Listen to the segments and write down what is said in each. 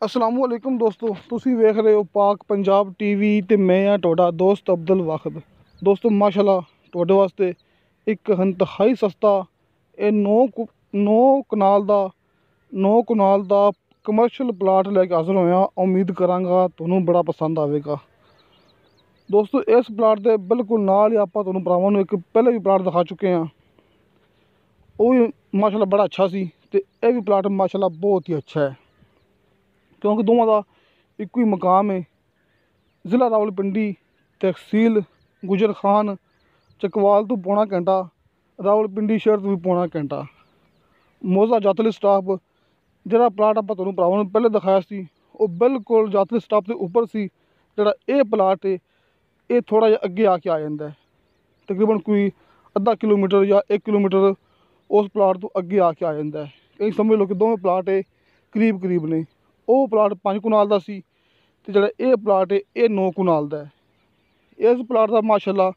असलामुअलैकुम दोस्तों, तुसी वेख रहे हो पाक पंजाब टीवी ते मैं हाँ तुहाडा दोस्त अब्दुल वाहिद। दोस्तों माशाल्लाह तुहाडे वास्ते एक इंतहाई सस्ता ये नौ कनाल दा 9 कनाल दा कमर्शियल प्लाट लैके हाजिर होया। उम्मीद करांगा तुहानू बड़ा पसंद आवेगा। दोस्तों इस प्लाट के बिल्कुल नाल ही आपां तुहानू भरावां नू एक पहले भी प्लाट दिखा चुके हैं, वो भी माशाल्लाह बड़ा अच्छा सी ते यह भी प्लाट माशाल्लाह बहुत ही अच्छा है, क्योंकि दोवां दा इक्को ही मकाम है। ज़िला रावलपिंडी, तहसील गुजर खान, चकवाल तो पौना घंटा, रावलपिंडी शहर तो भी पौना घंटा। मौजा जातली स्टाफ जरा प्लाट आप तुहानू भरावां नू पहले दिखाया सी, वो बिल्कुल जातली स्टाफ के उपर सी। जरा ये प्लाट है ये थोड़ा जिहा अगे आके आ जाता है, तकरीबन कोई अद्धा किलोमीटर या 1 किलोमीटर उस प्लाट तो अगे आके आ जाता है। कहीं समझ लो कि दोवें प्लाट है करीब करीब ने। वो प्लाट 5 कनाल का सी ते जिहड़ा ये प्लाट है ये 9 कनाल का है। इस प्लाट का माशाल्लाह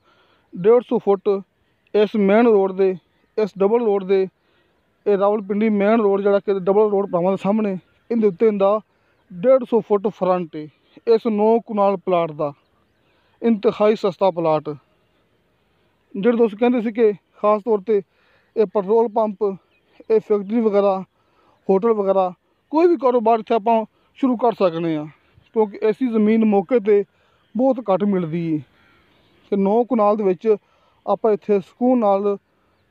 150 फुट इस मेन रोड दे, इस डबल रोड दे, ये रावलपिंडी मेन रोड जिहड़ा कि डबल रोड भरावां दे सामने इहदे उत्ते इंदा 150 फुट फ्रंट है इस 9 कनाल प्लाट का। इंतहाई सस्ता प्लाट जिहड़े दोस्त कहंदे सी कि खास तौर पर ये पेट्रोल पंप, ये फैक्ट्री वगैरह, होटल वगैरह कोई भी कारोबार इत्थे आपां शुरू कर सकने हैं, क्योंकि ऐसी ज़मीन मौके पर बहुत घट मिलती है कि 9 कनाल दे विच आपां इत्थे सकून नाल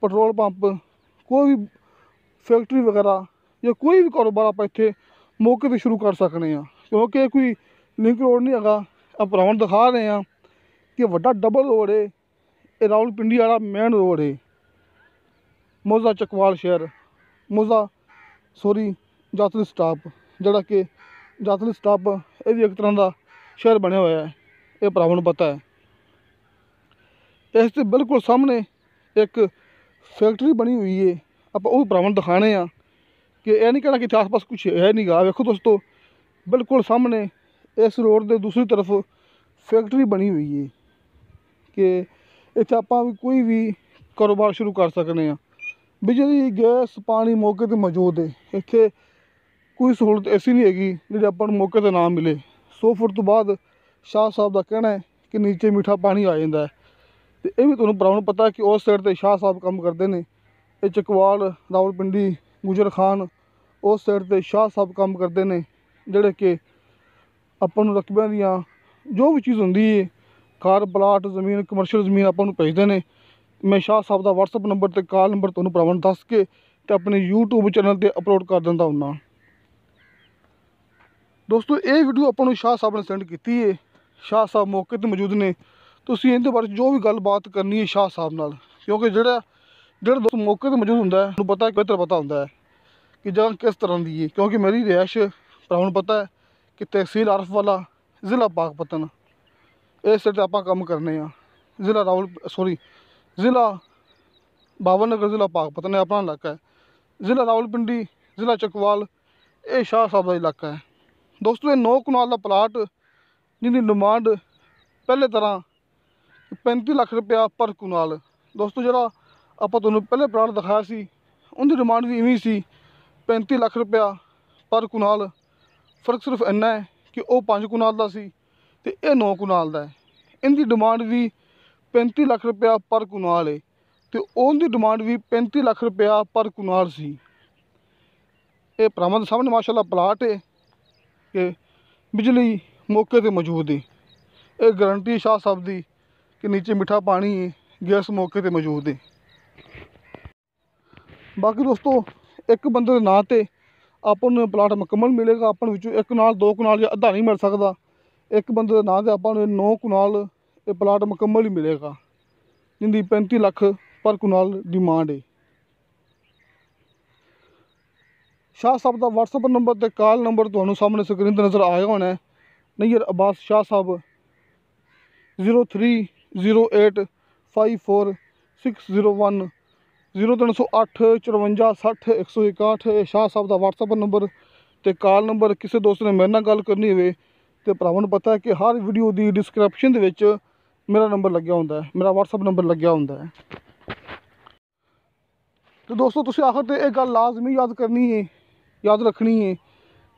पेट्रोल पंप, कोई भी फैक्ट्री वगैरह या कोई भी कारोबार आपां इत्थे मौके पर शुरू कर सकने हैं, क्योंकि कोई लिंक रोड नहीं हैगा। आप भरावां नू दिखा रहे हैं कि वड्डा डबल रोड है, ये रावलपिंडी वाला मेन रोड है। मौजा चकवाल शहर, मौजा सॉरी जातली स्टाप, जिहड़ा कि जातली स्टाप ये भी एक तरह का शहर बनया हुआ है, ये भरावां नू पता है। इसके बिल्कुल सामने एक फैक्ट्री बनी हुई है, आप वो भी भरावां नू दिखाने हैं कि यह नहीं कहना कि इत्थे आस पास कुछ है नहीं गा। वेखो दोस्तों बिल्कुल सामने इस रोड के दूसरी तरफ फैक्ट्री बनी हुई है कि इत्थे आपां भी कोई भी कारोबार शुरू कर सकने हैं। बिजली गैस पानी मौके पर मौजूद है। इत्थे कोई सहूलत ऐसी नहीं हैगी जिहड़ी आपां नू मौके पर ना मिले। 100 फुट तो बाद शाह साहब का कहना है कि नीचे मीठा पानी आ जाता है, तो यह भी तुहानू भरावां नू पता है कि उस साइड ते शाह साहब काम करते हैं। ये चकवाल रावलपिंडी गुजर खान उस साइड ते शाह साहब काम करते हैं, जिहड़े कि आपां नू रकबियां दियां जो भी चीज़ होंदी है, कार प्लाट जमीन कमर्शियल जमीन आपां नू भेजदे ने। मैं शाह साहब का WhatsApp नंबर ते कॉल नंबर तुहानू भरावां नू दस के ते अपने YouTube चैनल ते अपलोड कर दिंदा हुन्ना। दोस्तों ये वीडियो आपां नू शाह साहब ने सेंड की है। शाह साहब मौके पर मौजूद ने, तुसीं इहदे बारे जो भी गलबात करनी है शाह साहब नाल, क्योंकि जेह्ड़ा दोस्त मौके पर मौजूद होंदा है उन्हें पता है, बेहतर पता होंदा है कि जगह किस तरह की है। क्योंकि मेरी रिहाइश भरावां नू पता है कि तहसील आरफ वाला, ज़िला पाकपतन, इस साइड आपां काम करने हैं। ज़िला बाबर नगर, ज़िला पाकपतन अपना इलाका है। ज़िला रावलपिंडी, ज़िला चकवाल ये शाह साहब का इलाका है। दोस्तों ये 9 कनाल का प्लाट जिनकी डिमांड पहले तरह 35 लाख रुपया पर कनाल। दोस्तों जरा आपां तुहानू पहले प्लाट दिखाया सी उनकी डिमांड भी इवें सी 35 लाख रुपया पर कनाल। फर्क सिर्फ इन्ना है कि वह 5 कनाल का सी ते ये 9 कनाल का है। इनकी डिमांड भी 35 लाख रुपया पर कनाल है, तो उनकी डिमांड भी 35 लाख रुपया पर कनाल सी। ये भरावां दे सामने माशाल्लाह प्लाट है कि बिजली मौके पर मौजूद है। ये गारंटी शाह साहब की कि नीचे मीठा पानी है, गैस मौके पर मौजूद है। बाकी दोस्तों एक बंदे के नाँ ते आपां नू प्लाट मुकम्मल मिलेगा। आपां नू विचों 1 कनाल 2 कनाल या अद्धा नहीं मिल सकता। एक बंदे के नाँ ते आपां नू 9 कनाल ये प्लाट मुकम्मल ही मिलेगा, जिंदी 35 लाख पर कनाल डिमांड है। शाह साहब का WhatsApp नंबर ते कॉल नंबर तुहानू सामने स्क्रीन पर नज़र आया होना है। नैयर अब्बास शाह साहब 030854 601 0308 54 60 161। शाह साहब का WhatsApp नंबर ते कॉल नंबर। किसी दोस्त ने मेरे नाल गल करनी होवे तो भरावां नू पता है कि हर वीडियो की डिस्क्रिप्शन दे विच मेरा नंबर लग्या होंदा है, मेरा WhatsApp नंबर लग्या होंदा है। तो दोस्तों तुसीं आखिर ते एक गल लाजमी याद करनी है, याद रखनी है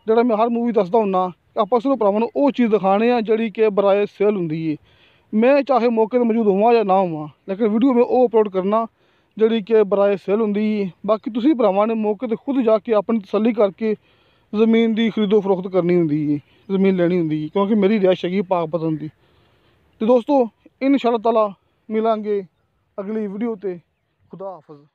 ਜਿਹੜਾ ਮੈਂ ਹਰ ਮੂਵੀ ਦੱਸਦਾ ਹੁੰਨਾ, ਆਪਾਂ ਸਿਰਫ ਭਰਾਵਾਂ ਨੂੰ ਉਹ ਚੀਜ਼ ਦਿਖਾਣੀ ਆ ਜਿਹੜੀ ਕਿ ਬਰਾਏ ਸੇਲ ਹੁੰਦੀ ਏ। ਮੈਂ ਚਾਹੇ ਮੌਕੇ 'ਤੇ ਮੌਜੂਦ ਹੋਵਾਂ ਜਾਂ ਨਾ ਹੋਵਾਂ, ਲੇਕਿਨ ਵੀਡੀਓ ਮੈਂ ਉਹ ਅਪਲੋਡ ਕਰਨਾ ਜਿਹੜੀ ਕਿ ਬਰਾਏ ਸੇਲ ਹੁੰਦੀ ਏ। ਬਾਕੀ ਤੁਸੀਂ ਭਰਾਵਾਂ ਨੇ ਮੌਕੇ 'ਤੇ ਖੁਦ ਜਾ ਕੇ ਆਪਣੀ ਤਸੱਲੀ ਕਰਕੇ ਜ਼ਮੀਨ ਦੀ ਖਰੀਦੋ ਫਰੋਖਤ ਕਰਨੀ ਹੁੰਦੀ ਏ, ਜ਼ਮੀਨ ਲੈਣੀ ਹੁੰਦੀ ਏ, ਕਿਉਂਕਿ ਮੇਰੀ ਰਿਹਾਇਸ਼ ਹੈਗੀ ਪਾਕਪਤਨ ਦੀ। ਤੇ ਦੋਸਤੋ, ਇਨਸ਼ਾ ਅੱਲਾਹ ਤਾਲਾ ਮਿਲਾਂਗੇ ਅਗਲੀ ਵੀਡੀਓ 'ਤੇ। ਖੁਦਾ ਹਾਫਿਜ਼।